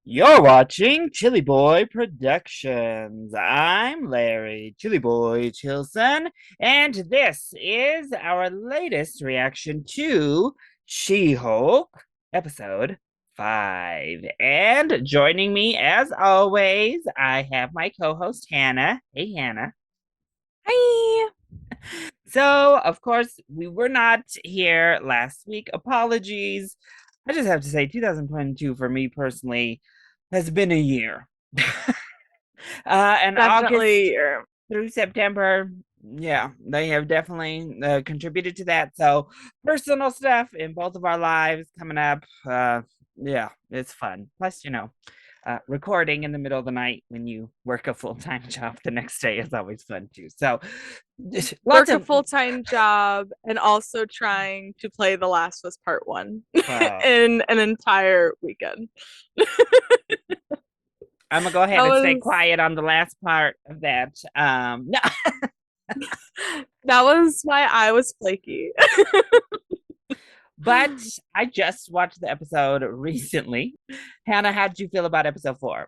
You're watching ChillyBoy Productions. I'm Larry, ChillyBoy Chilson, and this is our latest reaction to She-Hulk, episode 5. And joining me, as always, I have my co-host Hannah. Hey, Hannah. Hi. So, of course, we were not here last week. Apologies. I just have to say, 2022 for me personally has been a year. And August Definitely. through September, yeah, they have definitely contributed to that. So, personal stuff in both of our lives coming up. Yeah, it's fun. Plus, recording in the middle of the night when you work a full-time job the next day is always fun too. So, lots Work a of full-time job and also trying to play The Last of Us Part 1 uh, in an entire weekend. I'm gonna go That ahead and stay was quiet on the last part of that. No, that was why I was flaky. but I just watched the episode recently. Hannah, how did you feel about episode 4?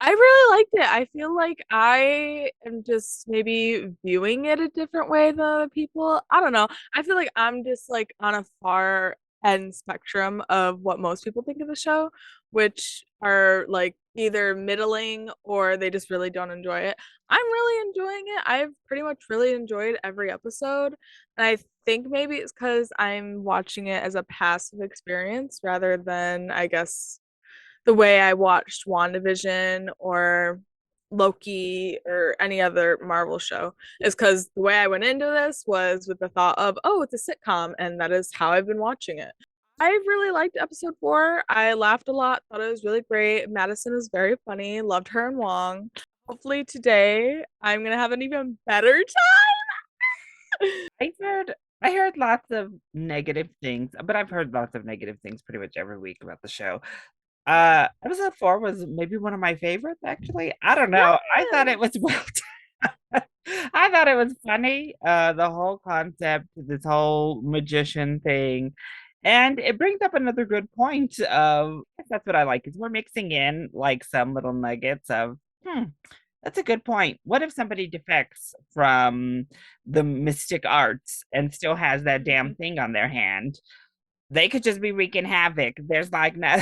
I really liked it. I feel like I am just maybe viewing it a different way than other people. I don't know. I feel like I'm just like on a far end spectrum of what most people think of the show, which are like either middling or they just really don't enjoy it. I'm really enjoying it. I've pretty much really enjoyed every episode. And I think maybe it's because I'm watching it as a passive experience rather than, I guess, the way I watched WandaVision or Loki or any other Marvel show is because the way I went into this was with the thought of, oh, it's a sitcom, and that is how I've been watching it. I really liked episode 4. I laughed a lot, thought it was really great. Madison is very funny, loved her and Wong. Hopefully today I'm gonna have an even better time. I heard lots of negative things, but I've heard lots of negative things pretty much every week about the show. Yeah. Episode 4 was maybe one of my favorites, actually. I don't know. I thought Yeah. it was well done. I thought it was funny. The whole concept, this whole magician thing. And it brings up another good point of that's what I like, is we're mixing in like some little nuggets of that's a good point. What if somebody defects from the mystic arts and still has that damn Mhm. thing on their hand? They could just be wreaking havoc. There's like no,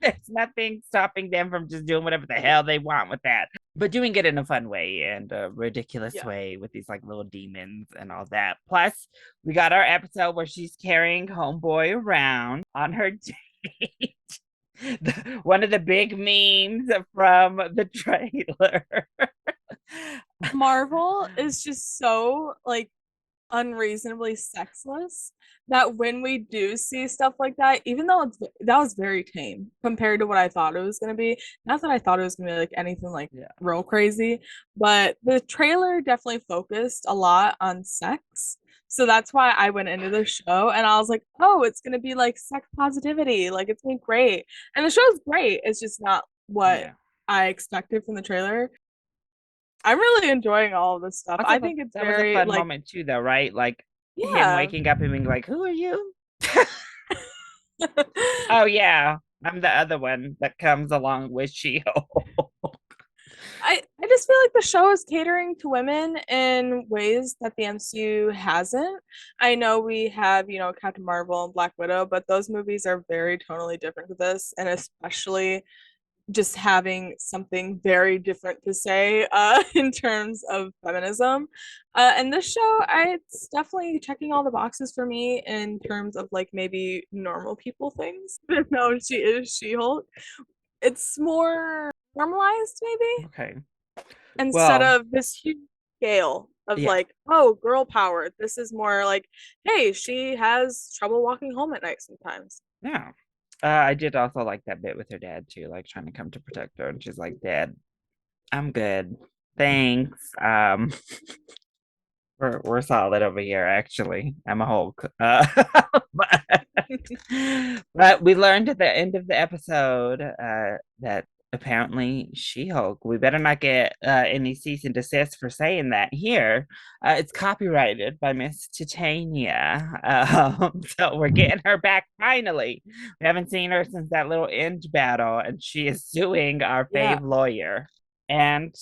there's nothing stopping them from just doing whatever the hell they want with that, but doing it in a fun way and a ridiculous Yeah. way with these like little demons and all that. Plus, we got our episode where she's carrying homeboy around on her date. One of the big memes from the trailer. Marvel is just so like unreasonably sexless that when we do see stuff like that, even though that was very tame compared to what I thought it was going to be. Not that I thought it was going to be like anything like Yeah. real crazy, but the trailer definitely focused a lot on sex. So that's why I went into the show and I was like, oh, it's going to be like sex positivity. Like it's been great. And the show's great. It's just not what Yeah. I expected from the trailer. I'm really enjoying all of this stuff. Also, I think it's that was a very fun like, moment too, though, right? Like him yeah. waking up and being like, "Who are you?" Oh yeah, I'm the other one that comes along with She-Hulk. I just feel like the show is catering to women in ways that the MCU hasn't. I know we have, Captain Marvel and Black Widow, but those movies are very tonally different to this, and especially just having something very different to say in terms of feminism. And this show, it's definitely checking all the boxes for me in terms of like maybe normal people things. No, she is She-Hulk. It's more normalized, maybe, Okay. instead Well, of this huge scale of yeah, like, oh, girl power. This is more like, hey, she has trouble walking home at night sometimes. yeah. I did also like that bit with her dad too, like trying to come to protect her, and she's like, "Dad, I'm good, thanks." We're solid over here, actually. I'm a Hulk. But, but we learned at the end of the episode that apparently She-Hulk. We better not get any cease and desist for saying that here. It's copyrighted by Miss Titania. So we're getting her back finally. We haven't seen her since that little end battle, and she is suing our Yeah. fave lawyer. And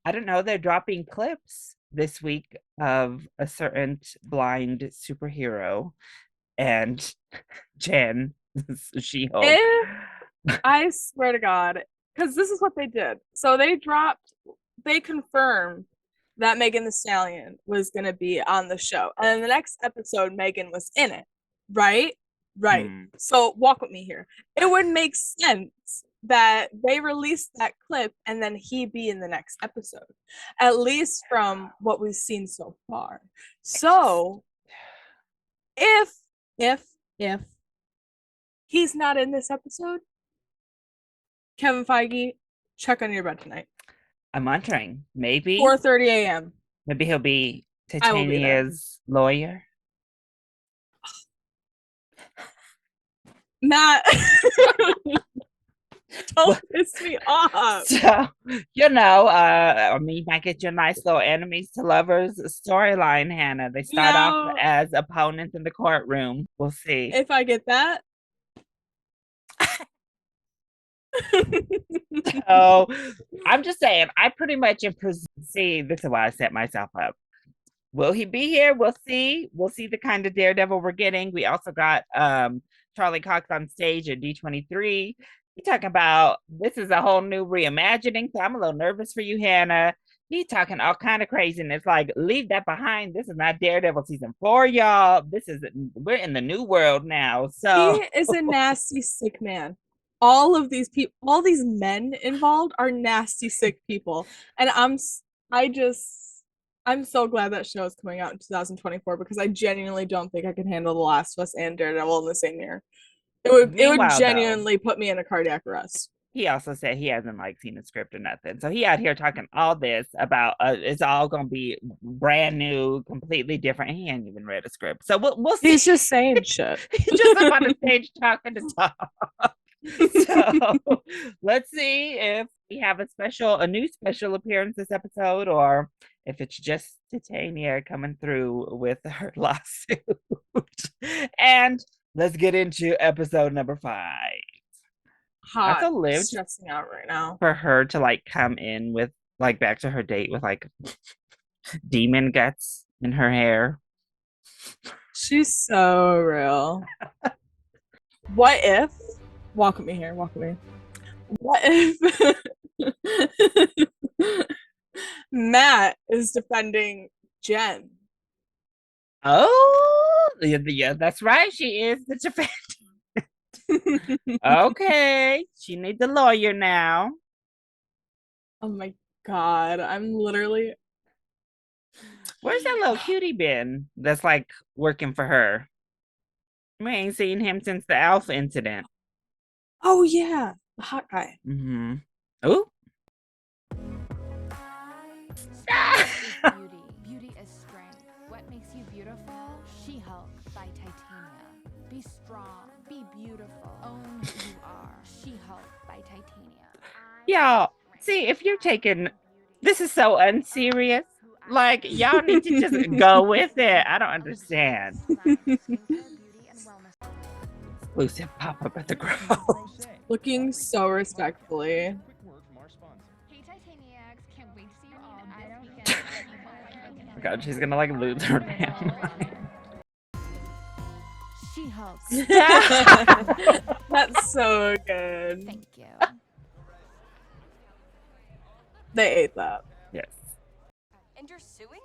I don't know, they're dropping clips this week of a certain blind superhero and Jen, She-Hulk. If I swear to God, because this is what they did. So they confirmed that Megan the Stallion was going to be on the show. And in the next episode, Megan was in it. Right? Right. Hmm. So walk with me here. It would make sense that they release that clip and then he be in the next episode, at least from what we've seen so far. So if, if he's not in this episode, Kevin Feige, check on your bed tonight. I'm wondering, maybe 4:30 a.m. maybe he'll be I will be there. Titania's lawyer. Matt, don't Well, piss me off. so I mean, you might get your nice little enemies to lovers storyline, Hannah. They start off Now, as opponents in the courtroom. We'll see. if I get that, So I'm just saying, I pretty much see this is why I set myself up. Will he be here? We'll see. We'll see the kind of Daredevil we're getting. We also got Charlie Cox on stage at D23. He talking about this is a whole new reimagining. So I'm a little nervous for you, Hannah. He talking all kind of craziness. Like, leave that behind. This is not Daredevil season 4, y'all. We're in the new world now. he So is a nasty, sick man. All of these people, all these men involved are nasty, sick people. And I'm so glad that show is coming out in 2024 because I genuinely don't think I can handle The Last of Us and Daredevil in the same year. It would meanwhile, though, genuinely put me in a cardiac arrest. he also said he hasn't like seen the script or nothing. So he out here talking all this about it's all gonna be brand new, completely different. He ain't even read a script. So we'll see. He's just saying shit. He's just up on the stage talking to talk. So let's see if we have a new special appearance this episode, or if it's just Titania coming through with her lawsuit. And let's get into episode number 5. I Hot, also lived stressing out right now. for her to like come in with like back to her date with like demon guts in her hair. She's so real. What if? Walk with me here. Walk with me. What if Matt is defending Jen? Oh, yeah, that's right. She is the defense. Okay, she needs a lawyer now. Oh my God. I'm literally. Where's that little cutie been that's like working for her? We ain't seen him since the Alpha incident. Oh, yeah. The hot guy. Mm-hmm. Oh. Beauty. Beauty is strength. What makes you beautiful? She-Hulk by Titania. Be strong. Be beautiful. Own who you are. She-Hulk by Titania. Y'all, see, if you're taking this is so unserious. Like, y'all need to just go with it. I don't understand. Exclusive pop-up at the Grove. Looking so respectfully. Hey Titaniacs, can't wait to see you all this weekend. Oh my God, she's gonna like lose her family. She-Hulk. That's so good. Thank you. They ate that. Yes. And you're suing me?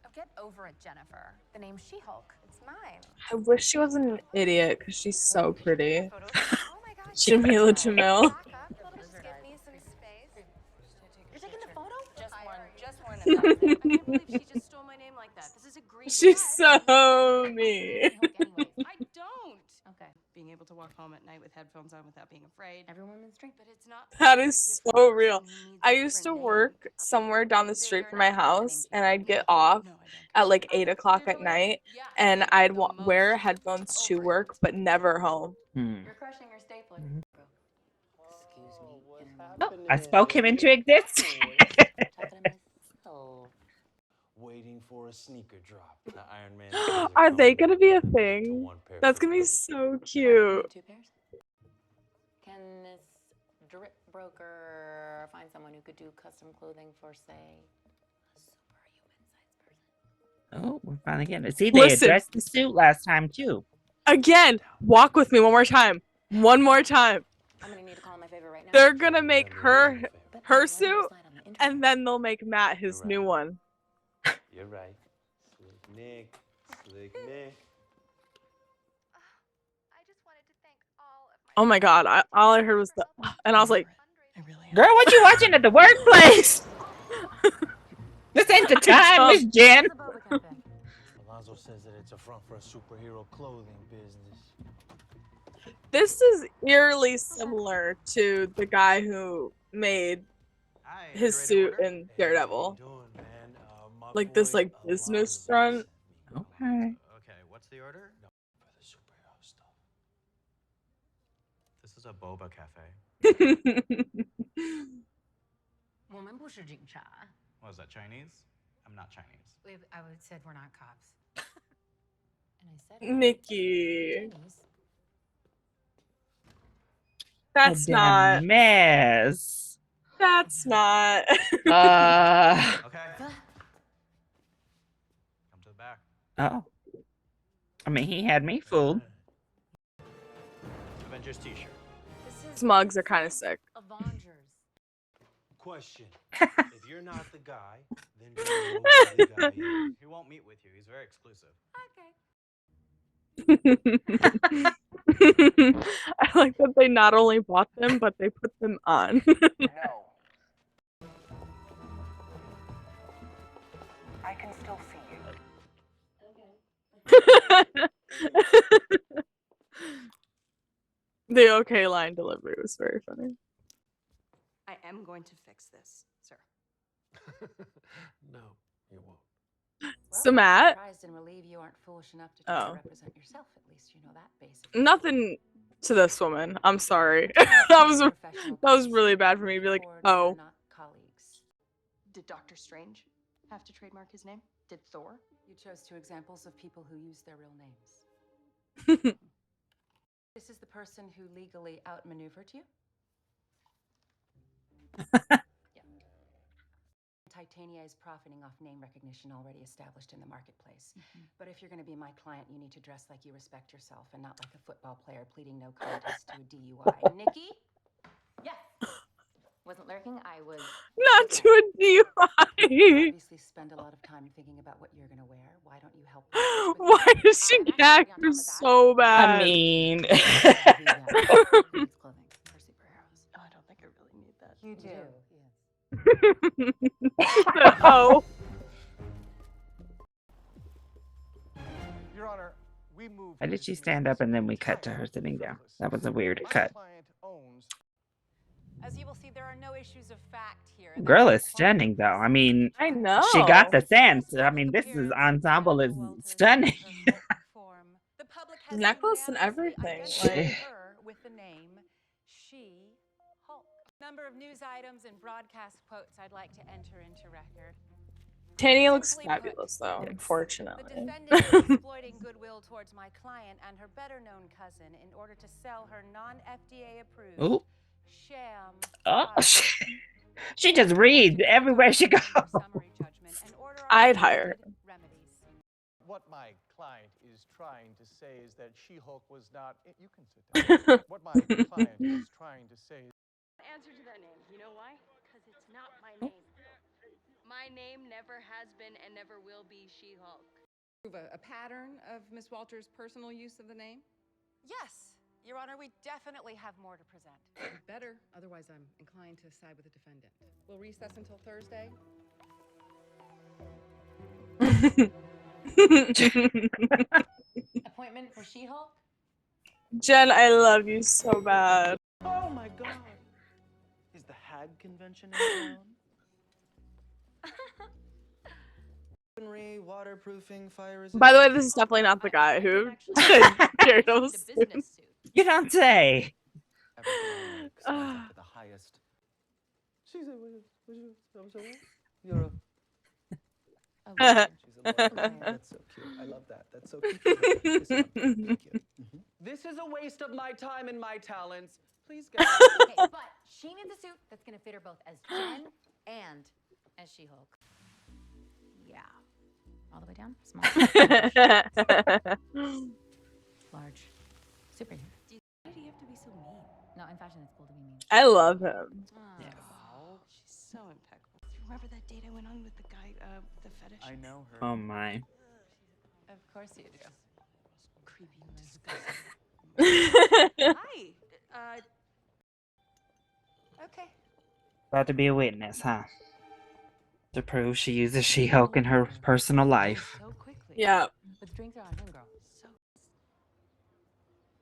Oh, get over it, Jennifer. The name's She-Hulk. It's mine. I wish she wasn't an idiot because she's so pretty. Photos. Oh my gosh. Jamila Jamil. Back up. Just give me some space. You're taking a photo? Just one. I can't believe she just stole my name like that. This is a green She's flag. so mean. I don't. Okay. Being able to walk home at night with headphones on without being afraid. Every woman's drink, but it's not. That is so real. I used to work somewhere down the street from my house, and I'd get off at like 8 o'clock at night, and I'd wear headphones to work, but never home. Hmm. You're crushing your stapler. Mhm. Excuse me. Oh, I spoke him into existence. Waiting for a sneaker drop. The Iron Man Are they gonna be a thing? That's gonna be so cute. 2 pairs? Can this drip broker find someone who could do custom clothing for, say, a superhuman sized person? Oh, we're finally getting it. See, they Listen. addressed the suit last time too. Again, walk with me one more time. One more time. I'm gonna need to call my favorite right now. They're gonna make her But her I'm suit, slide on the internet. and then they'll make Matt his new one. You're right. Slick Nick. Slick Nick. I just wanted to thank all of my Oh my god, all I heard was the, and I was like, Girl, what you watching at the workplace? This ain't the time, Miss Jen. Alonzo says that it's a front for a superhero clothing business. this is eerily similar to the guy who made his suit in Daredevil. Like this, like business front. Okay. Okay, what's the order? No, for the superhero stuff. This is a boba cafe. 我们不是警察. What is that, Chinese? I'm not Chinese. I would said we're not cops. And I said Nikki. Chinese. That's A damn not. mess. That's not. Okay. Come to the back. Oh. I mean, he had me fooled. Avengers t-shirt. These mugs are kind of sick. Avengers. Question. If you're not the guy, then you know the guy is. He won't meet with you. He's very exclusive. I like that they not only bought them, but they put them on. No. I can still see you. The okay line delivery was very funny. I am going to fix this, sir. No, you won't. So Matt, Surprised and relieved you aren't foolish enough to Oh. try to represent yourself. At least you know that basic. nothing to this woman. I'm sorry. that was really bad for me to be like, oh. Not colleagues. Did Doctor Strange have to trademark his name? Did Thor? You chose 2 examples of people who use their real names. This is the person who legally outmaneuvered you? Yeah. Titania is profiting off name recognition already established in the marketplace. But if you're going to be my client, you need to dress like you respect yourself and not like a football player pleading no contest to a DUI. Nikki? Yes. Wasn't lurking. I was. Not to a You DUI. obviously spend a lot of time thinking about what you're going to wear. Why don't you help? Why does she gag her so bad? I mean, It's clothing for superheroes. Oh, I don't think I really need that. You do. No. Your Honor, we moved. why did she stand up and then we cut to her sitting down? That was a weird cut. As you will see, there are no issues of fact here. Girl is stunning though. I mean, I know. she got the sense. I mean, this is ensemble is stunning. The public has Necklace and unanimously everything, identified like- her with the name She-Hulk. Number of news items and broadcast quotes I'd like to enter into record. Tanya looks Simply put, fabulous though, Yes. The unfortunately. defendant is exploiting goodwill towards my client and her better-known cousin in order to sell her non-FDA approved Ooh. sham. Oh, product. she just reads everywhere she goes. Summary judgment and order I'd hire her. remedies. What my client is trying to say is that She-Hulk was not. You can sit down. What my client is trying to say. Answer to that name. You know why? Because it's not my name. My name never has been and never will be She-Hulk. A pattern of Miss Walters' personal use of the name? Yes, Your Honor, we definitely have more to present. Better, otherwise I'm inclined to side with the defendant. We'll recess until Thursday. Appointment for She-Hulk? Jen, I love you so bad. Oh my God! Is the Hag convention in town? Weaponry, waterproofing, fire resistance. By the way, this is definitely not the guy who did Daredevil's. The business suit. You don't say. Everything I make stands up to the highest She's a I'm sorry. You're a A lawyer. she's a lawyer. That's so cute. I love that. That's so cute. Listen up. Thank you. This is a waste of my time and my talents. Please go. Okay, but she needs a suit that's gonna fit her both as Jen and as She-Hulk. Yeah. All the way down. Small. Large. Superhero. Why do you have to be so mean? No, in fashion, it's cool to be mean. I love him. Oh, she's so impeccable. Remember that date I went on with the guy, the fetish? I know her. Oh my. Of course you do. Creepy and disgusting. Hi. Okay. About to be a witness, huh? To prove she uses She-Hulk in her personal life. So quickly. Yeah. But the drinks are on him, girl. So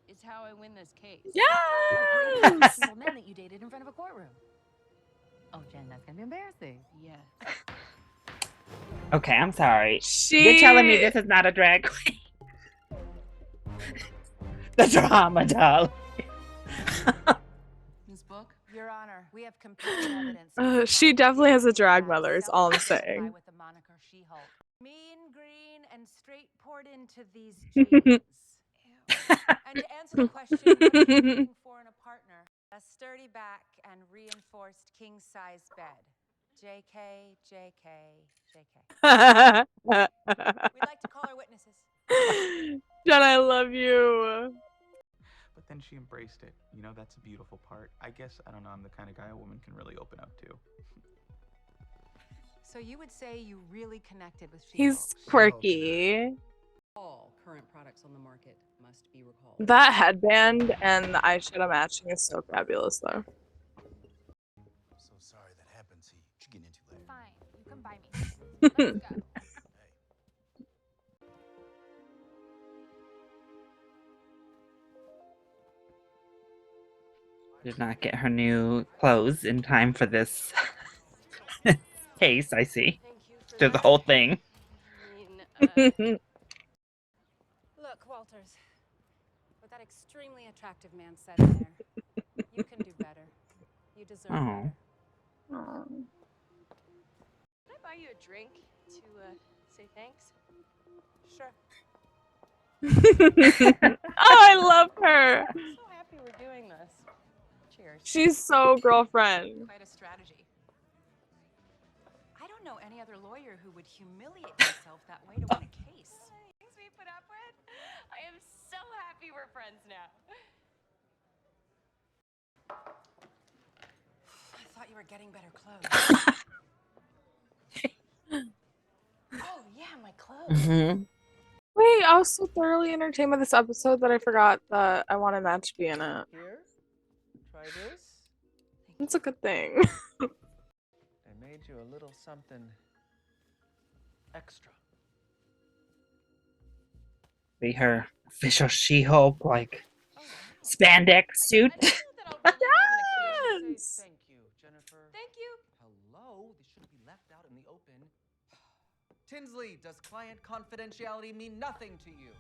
it's how I win this case. Yes. Single men that you dated in front of a courtroom. Oh, Jen, that's gonna be embarrassing. Yes. Okay, I'm sorry. She. You're telling me this is not a drag queen? The drama doll. This book? Your Honor, we have competing evidence. She definitely has a drag mother, is all I'm Self-identify saying. with the moniker She-Hulk. Mean green and straight poured into these jeans. And to answer the question, what are you looking for in a partner? A sturdy back and reinforced king-size bed. JK, JK, JK. We'd like to call our witnesses. Jen, I love you. But then she embraced it. You know, that's a beautiful part. I guess, I don't know, I'm the kind of guy a woman can really open up to. So you would say you really connected with She-Hulk? He's quirky. All current products on the market must be recalled. That headband and the eyeshadow matching is so fabulous, though. I'm so sorry that happened. See, what you getting into later? Fine, you come by me. Let's go. Did not get her new clothes in time for this case, I see. Thank you for To the that. whole thing. I mean, Look, Walters, what that extremely attractive man said in there, you can do better. You deserve Oh. better. can I buy you a drink to say thanks? Sure. Oh, I love her. I'm so happy we're doing this. Cheers. She's so girlfriend. Quite a strategy. I don't know any other lawyer who would humiliate himself that way to win a case. Things we put up with. I am so happy we're friends now. I thought you were getting better clothes. Oh, yeah, my clothes. Mm-hmm. Wait, I was so thoroughly entertained by this episode that I forgot that I wanted Matt to be in it. Here, try this. It's a good thing. I made you a little something extra. Be her official She-Hulk, like, spandex suit. I don't know that I'll really have an occasion to say Yes. Thank you, Jennifer. thank you. Hello, this shouldn't be left out in the open. Tinsley, does client confidentiality mean nothing to you?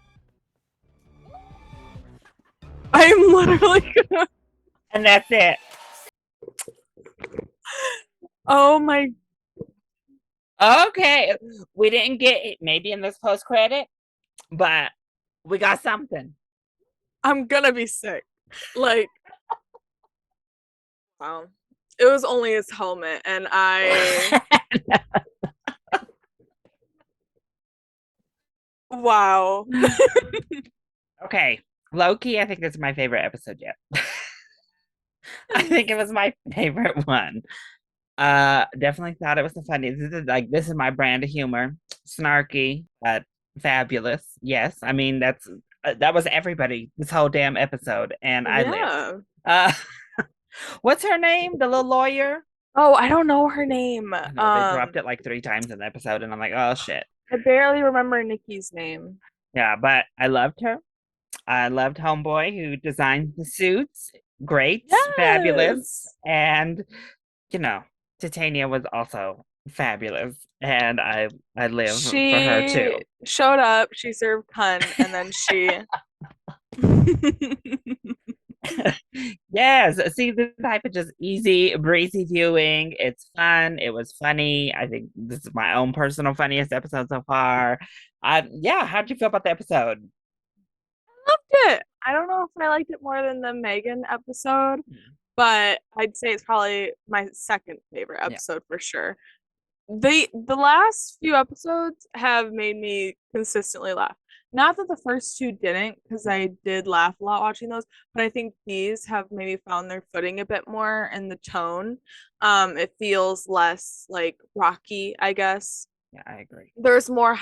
I'm literally gonna. And that's it. Oh my. Okay. We didn't get it maybe in this post credit, but we got something. I'm gonna be sick. Like. Wow. It was only his helmet, and I. Wow. Okay. Loki, I think this is my favorite episode yet. I think it was my favorite one. Definitely thought it was the funniest. This is my brand of humor. Snarky, but fabulous. Yes. I mean, that was everybody this whole damn episode, and I lived. Yeah. What's her name? The little lawyer? Oh, I don't know her name. I know, they dropped it like 3 times in the episode, and I'm like, oh shit. I barely remember Nikki's name. Yeah, but I loved her. I loved Homeboy who designed the suits. Great, fabulous. Yes. And, you know, Titania was also fabulous. And I live for her too. She showed up, she served cunt, and then she Yes, see the type of just easy, breezy viewing. It's fun. It was funny. I think this is my own personal funniest episode so far. Yeah, how'd you feel about the episode? Loved it. I don't know if I liked it more than the Megan episode, but I'd say it's probably my second favorite Yeah. episode for sure. The last few episodes have made me consistently laugh. Not that the first two didn't, because I did laugh a lot watching those, but I think these have maybe found their footing a bit more in the tone. It feels less like rocky, I guess. Yeah, I agree. There's more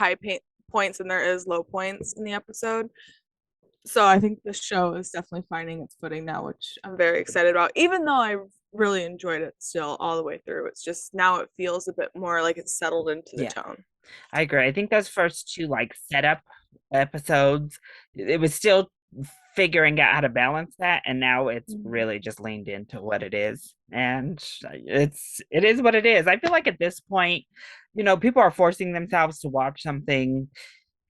points than there is low points in the episode. So I think the show is definitely finding its footing now, which I'm very excited about. Even though I really enjoyed it still all the way through, it's just now it feels a bit more like it's settled into the Yeah. tone. I agree. I think those first two like setup episodes, it was still figuring out how to balance that, and now it's really just leaned into what it is, and it is what it is. I feel like at this point, people are forcing themselves to watch something.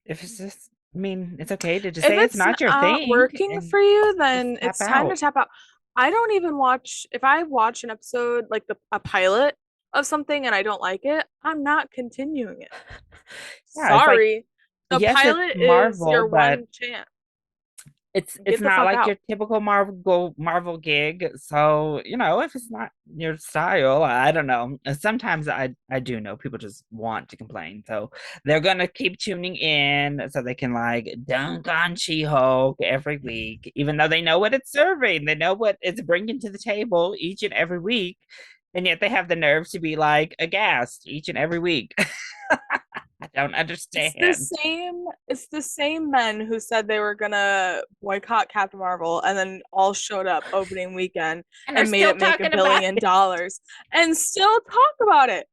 If it's just, I mean, it's okay to just If say it's it's not your not thing working and for you, just then tap it's time to out. tap out. I don't even watch if I watch an episode like a pilot of something and I don't like it, I'm not continuing it. Yeah, it's like, Sorry. The yes, it's pilot is Marvel, your but one chance. it's Get the not fuck like out. your typical Marvel gig. So, if it's not your style, I don't know. Sometimes I do know people just want to complain. So they're gonna keep tuning in so they can like dunk on She-Hulk every week, even though they know what it's serving. They know what it's bringing to the table each and every week. And yet they have the nerve to be like aghast each and every week. I don't understand. It's the same men who said they were gonna boycott Captain Marvel and then all showed up opening weekend And they're and made still it make talking $1 about billion it. and still talk about it.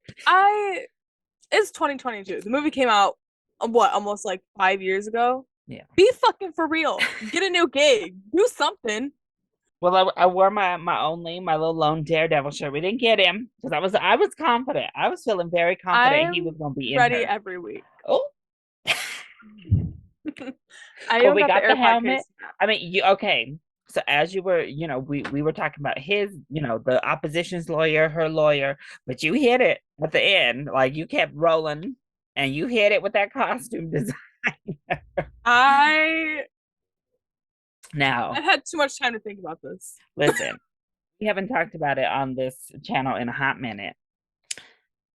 It's 2022. The movie came out what, almost like 5 years ago? Yeah. Be fucking for real. Get a new gig. Do something. Well, I wore my little lone Daredevil shirt. We didn't get him because I was confident. I was feeling very confident he I'm was gonna be in ready her. every week. Oh, I well, even we got the got the AirPod helmet. case. I mean, okay. So as you were, we were talking about his, the opposition's lawyer, her lawyer, but you hit it at the end. Like you kept rolling, and you hit it with that costume design. I've Now, had too much time to think about this. listen, we haven't talked about it on this channel in a hot minute.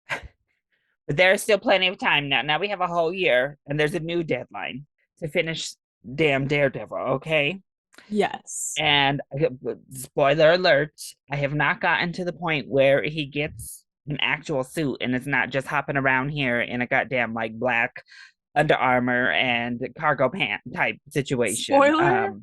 But there's still plenty of time now. Now we have a whole year, and there's a new deadline to finish damn Daredevil, okay? Yes. And spoiler alert, I have not gotten to the point where he gets an actual suit and it's not just hopping around here in a goddamn like black Under Armour and cargo pant type situation. Spoiler,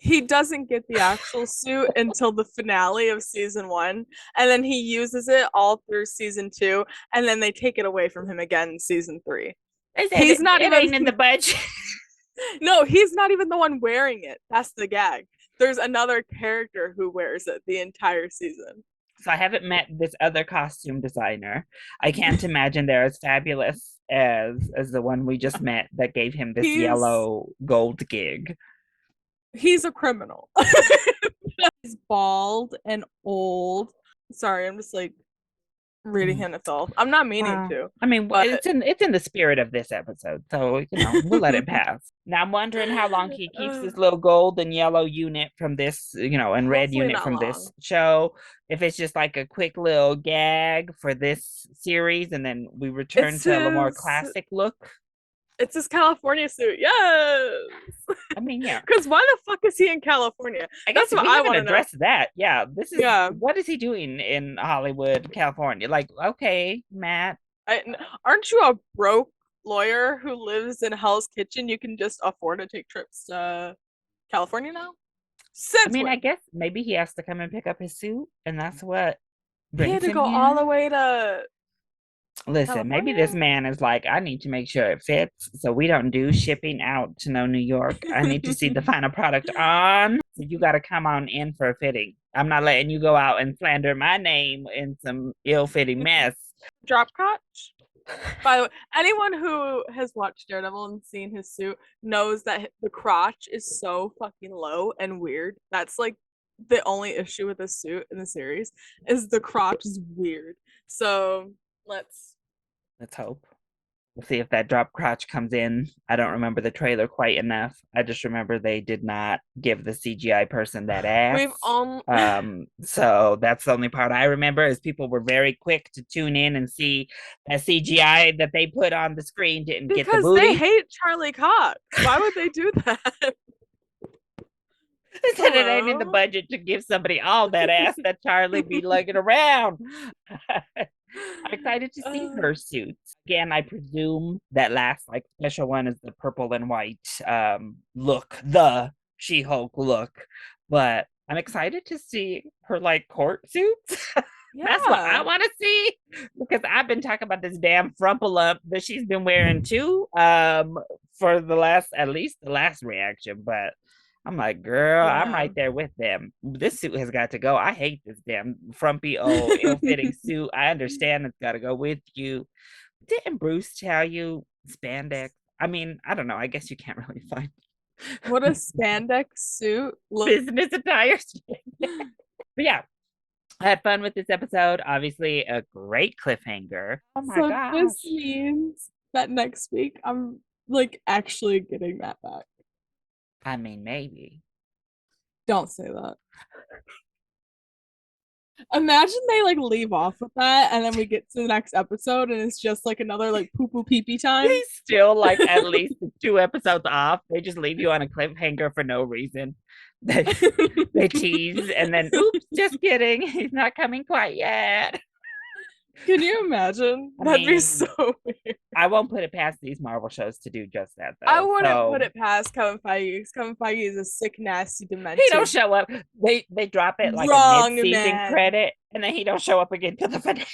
he doesn't get the actual suit until the finale of season 1, and then he uses it all through season 2, and then they take it away from him again in season 3. He's not it even ain't in the budget. No, he's not even the one wearing it. That's the gag. There's another character who wears it the entire season. So I haven't met this other costume designer. I can't imagine they're as fabulous as the one we just met that gave him this yellow gold gig. He's a criminal. He's bald and old. Sorry, I'm just like reading him to Phil. I'm not meaning to. I mean, but it's in the spirit of this episode, so we'll let it pass. Now I'm wondering how long he keeps this little gold and yellow unit from this, and red Hopefully unit not from long. this show. If it's just like a quick little gag for this series, and then we return to a little more classic look. It's his California suit. Yes. I mean, yeah. Because why the fuck is he in California? I guess That's what we I haven't want to know. addressed that. Yeah, this is what is he doing in Hollywood, California? Like, okay, Matt, aren't you a broke lawyer who lives in Hell's Kitchen? You can just afford to take trips to California now. I mean, I guess maybe he has to come and pick up his suit, and that's what he had brings to him go here. all the way to. Listen, maybe this man is like, I need to make sure it fits, so we don't do shipping out to New York. I need to see the final product on. So you got to come on in for a fitting. I'm not letting you go out and slander my name in some ill-fitting mess. Drop crotch. By the way, anyone who has watched Daredevil and seen his suit knows that the crotch is so fucking low and weird. That's like the only issue with the suit in the series is the crotch is weird. So let's hope. We'll see if that drop crotch comes in. I don't remember the trailer quite enough. I just remember they did not give the CGI person that we've ass. So that's the only part I remember is people were very quick to tune in and see that CGI that they put on the screen didn't get the because they booty. hate Charlie Cox. Why would they do that? They said it ain't in the budget to give somebody all that ass that Charlie be lugging around. I'm excited to see her suits. Again, I presume that last like special one is the purple and white look, the She-Hulk look. But I'm excited to see her like court suits. That's what I want to see because I've been talking about this damn frumpalump that she's been wearing too for the last at least the last reaction. But I'm like, girl, I'm right there with them. This suit has got to go. I hate this damn frumpy old ill-fitting suit. I understand it's got to go with you. Didn't Bruce tell you spandex? I mean, I don't know. I guess you can't really find what a spandex suit business attire. But yeah, I had fun with this episode. Obviously, a great cliffhanger. Oh my gosh. This means that next week I'm like actually getting that back. I mean, maybe. Don't say that. Imagine they like leave off with that and then we get to the next episode and it's just like another like poo poo pee pee time. He's still like at least 2 episodes off. They just leave you on a cliffhanger for no reason. They tease and then oops, just kidding. He's not coming quite yet. Can you imagine? That'd be so weird. I won't put it past these Marvel shows to do just that though. I wouldn't put it past Kevin Feige. Kevin Feige is a sick, nasty dementia. He don't show up. They drop it like a mid-season credit, and then he don't show up again till the finale.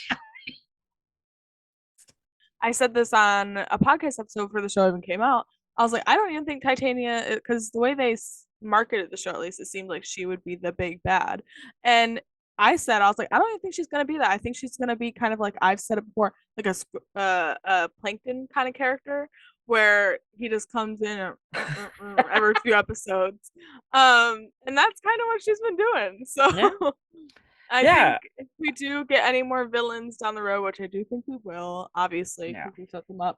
I said this on a podcast episode for the show even came out. I was like, I don't even think Titania, because the way they marketed the show, at least it seemed like she would be the big bad. And I was like, I don't even think she's gonna be that. I think she's gonna be kind of like I've said it before, like a Plankton kind of character where he just comes in every few episodes, and that's kind of what she's been doing. So I think if we do get any more villains down the road, which I do think we will, obviously, because we set them up,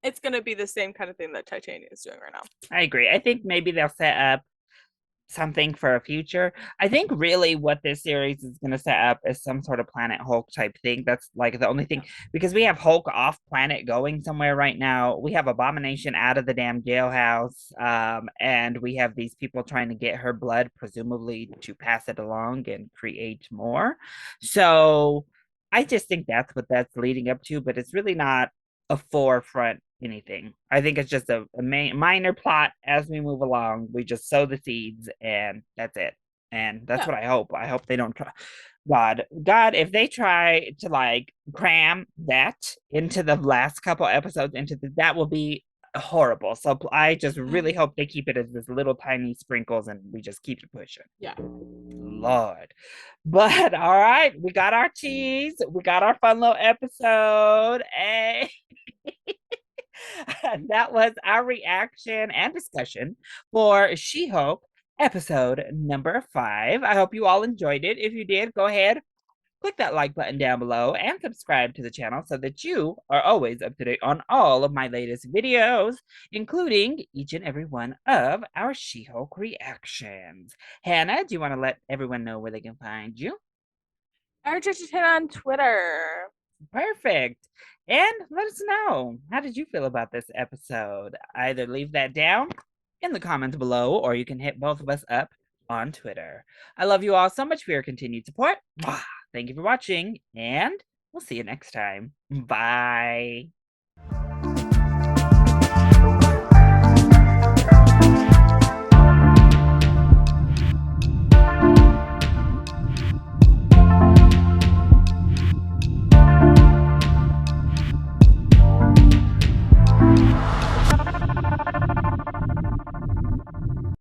it's gonna be the same kind of thing that Titania is doing right now. I agree. I think maybe they'll set up something for a future. I think really what this series is going to set up is some sort of Planet Hulk type thing. That's like the only thing because we have Hulk off planet going somewhere right now. We have Abomination out of the damn jailhouse, and we have these people trying to get her blood, presumably to pass it along and create more. So I just think that's what that's leading up to, but it's really not a forefront anything. I think it's just a minor plot as we move along. We just sow the seeds and that's it. And that's what I hope. I hope they don't try. God, if they try to like cram that into the last couple episodes that will be horrible. So I just really hope they keep it as this little tiny sprinkles and we just keep it pushing. Yeah. Lord. But all right, we got our tease. We got our fun little episode. Hey. That was our reaction and discussion for She-Hulk episode number 5. I hope you all enjoyed it. If you did, go ahead, click that like button down below and subscribe to the channel so that you are always up to date on all of my latest videos, including each and every one of our She-Hulk reactions. Hannah, do you want to let everyone know where they can find you? RJT10 on Twitter. Perfect. And let us know, how did you feel about this episode? Either leave that down in the comments below, or you can hit both of us up on Twitter. I love you all so much for your continued support. Thank you for watching, and we'll see you next time. Bye.